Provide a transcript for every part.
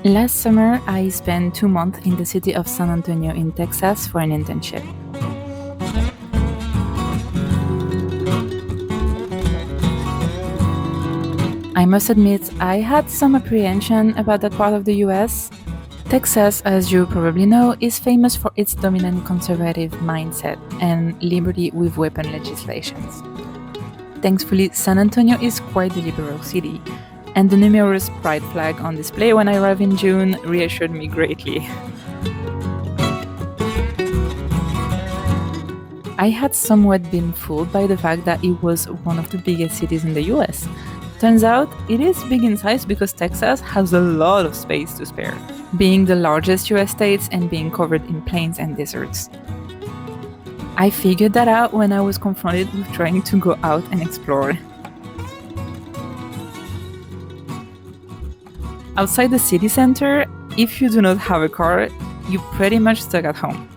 Last summer, I spent 2 months in the city of San Antonio in Texas for an internship. I must admit, I had some apprehension about that part of the US. Texas, as you probably know, is famous for its dominant conservative mindset and liberty with weapon legislations. Thankfully, San Antonio is quite a liberal city, and the numerous pride flags on display when I arrived in June reassured me greatly. I had somewhat been fooled by the fact that it was one of the biggest cities in the US. Turns out, it is big in size because Texas has a lot of space to spare, being the largest US state and being covered in plains and deserts. I figured that out when I was confronted with trying to go out and explore. Outside the city center, if you do not have a car, you're pretty much stuck at home.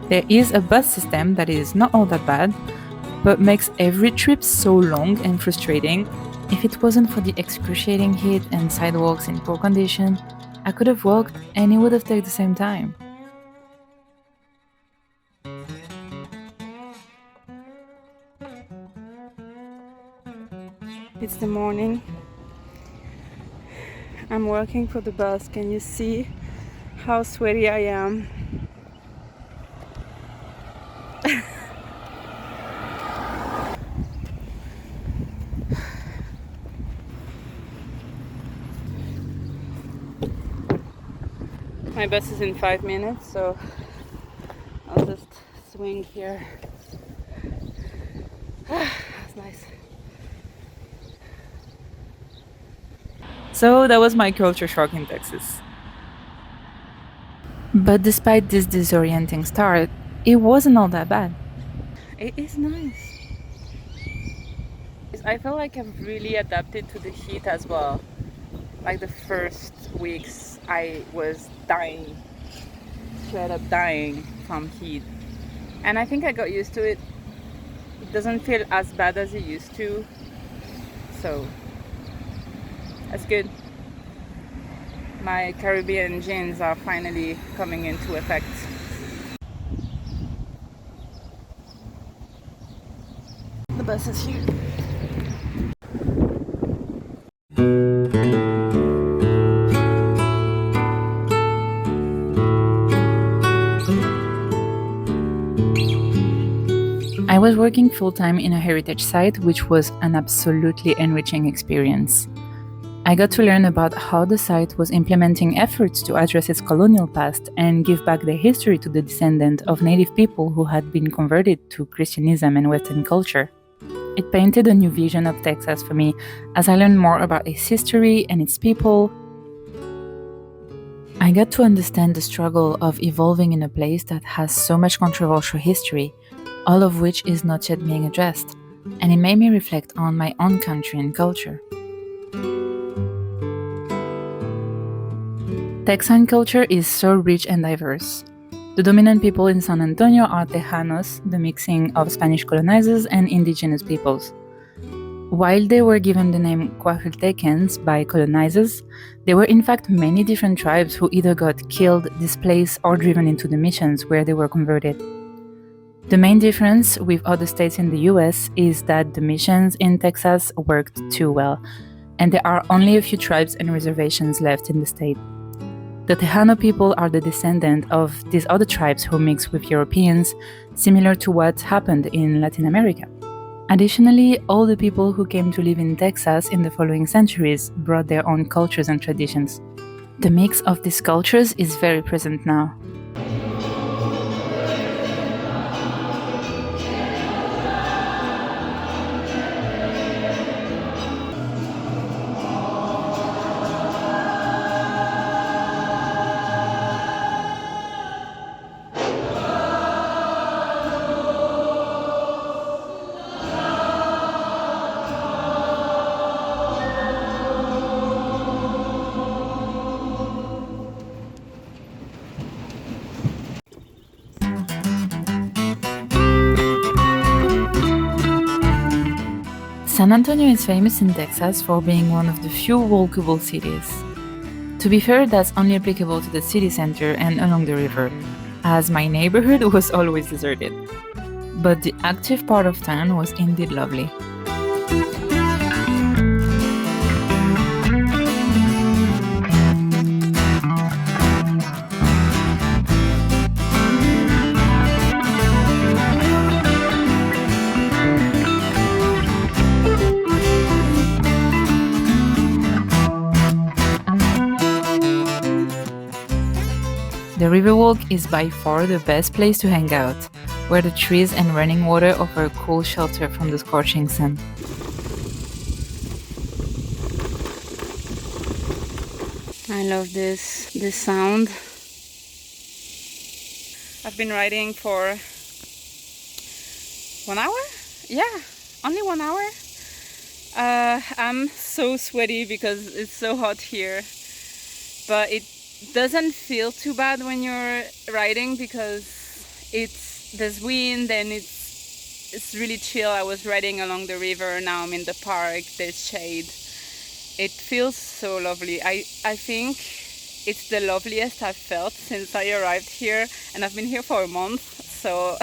There is a bus system that is not all that bad, but makes every trip so long and frustrating. If it wasn't for the excruciating heat and sidewalks in poor condition, I could have walked and it would have taken the same time. It's the morning. I'm working for the bus. Can you see how sweaty I am? My bus is in 5 minutes, so I'll just swing here. That's nice. So that was my culture shock in Texas. But despite this disorienting start, it wasn't all that bad. It is nice. I feel like I've really adapted to the heat as well. Like the first weeks, I was dying, straight up dying from heat. And I think I got used to it. It doesn't feel as bad as it used to. So, that's good. My Caribbean genes are finally coming into effect. The bus is here. I was working full-time in a heritage site, which was an absolutely enriching experience. I got to learn about how the site was implementing efforts to address its colonial past and give back their history to the descendants of native people who had been converted to Christianism and Western culture. It painted a new vision of Texas for me as I learned more about its history and its people. I got to understand the struggle of evolving in a place that has so much controversial history, all of which is not yet being addressed, and it made me reflect on my own country and culture. Texan culture is so rich and diverse. The dominant people in San Antonio are Tejanos, the mixing of Spanish colonizers and indigenous peoples. While they were given the name Coahuiltecans by colonizers, there were in fact many different tribes who either got killed, displaced, or driven into the missions where they were converted. The main difference with other states in the US is that the missions in Texas worked too well, and there are only a few tribes and reservations left in the state. The Tejano people are the descendant of these other tribes who mix with Europeans, similar to what happened in Latin America. Additionally, all the people who came to live in Texas in the following centuries brought their own cultures and traditions. The mix of these cultures is very present now. San Antonio is famous in Texas for being one of the few walkable cities. To be fair, that's only applicable to the city center and along the river, as my neighborhood was always deserted. But the active part of town was indeed lovely. The Riverwalk is by far the best place to hang out, where the trees and running water offer a cool shelter from the scorching sun. I love this sound. I've been riding for 1 hour? Yeah, only 1 hour. I'm so sweaty because it's so hot here, but it doesn't feel too bad when you're riding because there's wind and it's really chill. I was riding along the river, now I'm in the park, there's shade. It feels so lovely. I think it's the loveliest I've felt since I arrived here, and I've been here for a month, so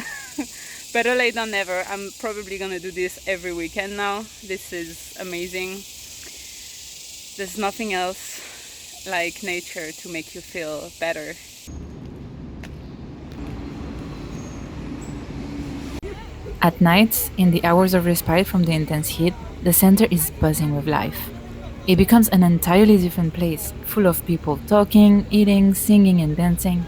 better late than never. I'm probably gonna do this every weekend now. This is amazing. There's nothing else like nature to make you feel better. At night, in the hours of respite from the intense heat, the center is buzzing with life. It becomes an entirely different place, full of people talking, eating, singing, and dancing.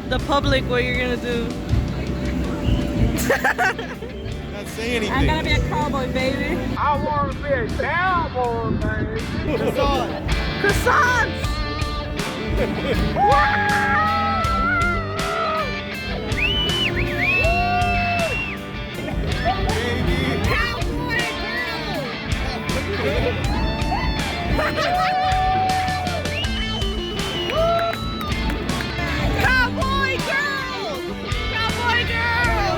The public what you're gonna do. Not say anything. I'm gonna be a cowboy, baby. I want to be a cowboy, baby. Croissant. Croissants! Cowboy girl! Cowboy girl!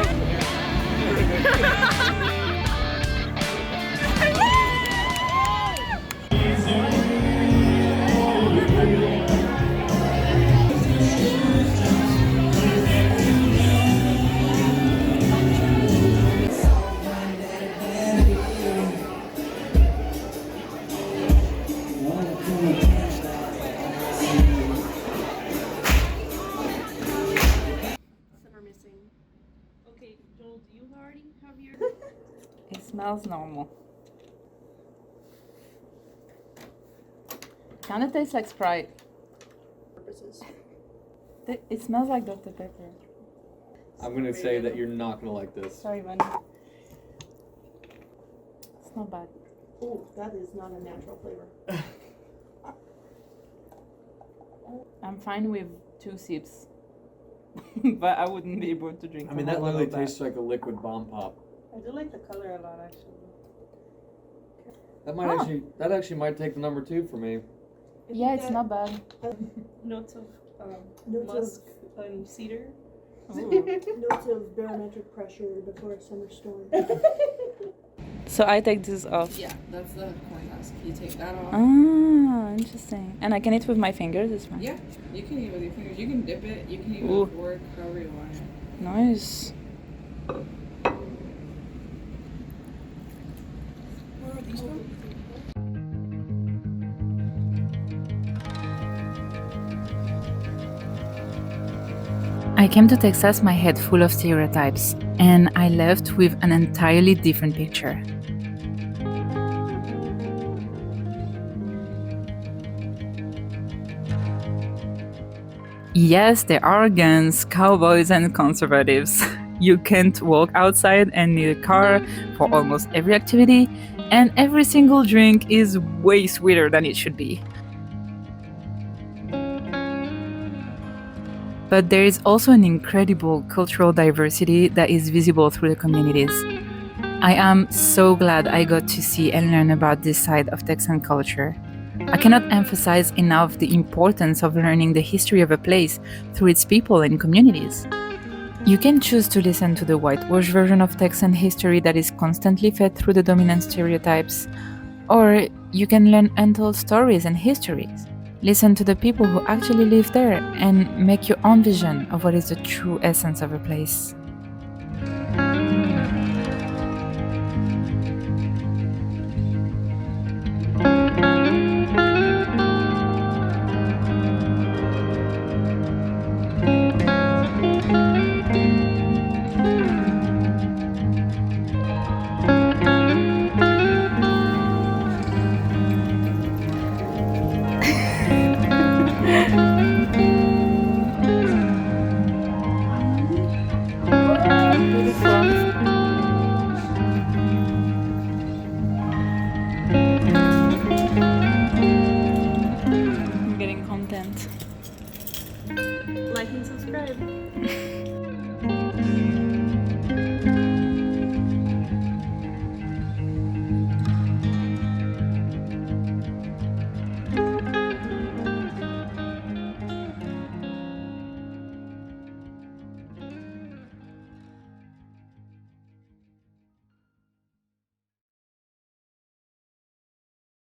smells normal. Kind of tastes like Sprite. Purposes. It smells like Dr. Pepper. I'm gonna say that you're not gonna like this. Sorry, man. It's not bad. Oh, that is not a natural flavor. I'm fine with 2 sips. But I wouldn't be able to drink. I mean, a that whole lot literally of that. tastes like a liquid bomb pop. I do like the color a lot, actually. That might actually might take the number 2 for me. Yeah, it's not bad. Notes of Notes musk and cedar. Ooh. Notes of barometric pressure before a summer storm. So I take this off. Yeah, that's the coin husk. You take that off. Ah, interesting. And I can eat with my fingers, it's fine. Yeah, you can eat with your fingers. You can dip it. You can eat with Ooh. a fork, however you want it. Nice. Where are these from? I came to Texas my head full of stereotypes, and I left with an entirely different picture. Yes, there are guns, cowboys, and conservatives. You can't walk outside and need a car for almost every activity, and every single drink is way sweeter than it should be. But there is also an incredible cultural diversity that is visible through the communities. I am so glad I got to see and learn about this side of Texan culture. I cannot emphasize enough the importance of learning the history of a place through its people and communities. You can choose to listen to the whitewashed version of Texan history that is constantly fed through the dominant stereotypes, or you can learn untold stories and histories. Listen to the people who actually live there and make your own vision of what is the true essence of a place. I'm getting content. Like and subscribe.